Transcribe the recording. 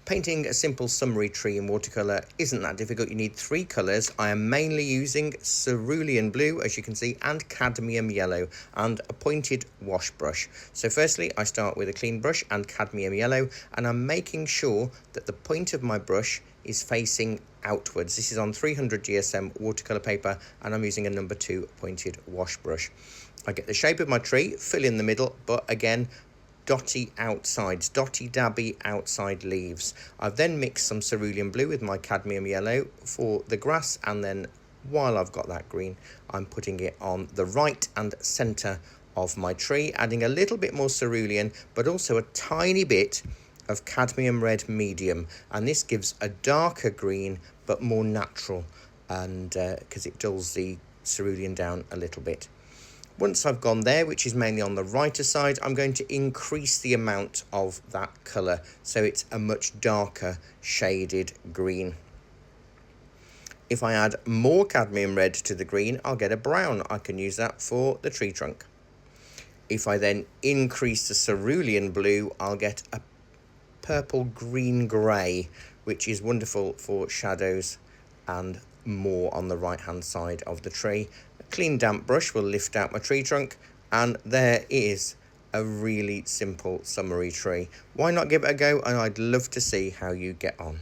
Painting a simple summery tree in watercolour isn't that difficult. You need 3 colours. I am mainly using cerulean blue, as you can see, and cadmium yellow, and a pointed wash brush. So firstly, I start with a clean brush and cadmium yellow, and I'm making sure that the point of my brush is facing outwards. This is on 300 GSM watercolour paper, and I'm using a number 2 pointed wash brush. I get the shape of my tree, fill in the middle, but again, dotty outsides, dotty dabby outside leaves. I've then mixed some cerulean blue with my cadmium yellow for the grass, and then while I've got that green, I'm putting it on the right and centre of my tree, adding a little bit more cerulean, but also a tiny bit of cadmium red medium, and this gives a darker green but more natural, and because it dulls the cerulean down a little bit. Once I've gone there, which is mainly on the righter side, I'm going to increase the amount of that colour so it's a much darker shaded green. If I add more cadmium red to the green, I'll get a brown. I can use that for the tree trunk. If I then increase the cerulean blue, I'll get a purple green grey, which is wonderful for shadows and more on the right hand side of the tree. A clean damp brush will lift out my tree trunk, and there is a really simple summery tree. Why not give it a go? And I'd love to see how you get on.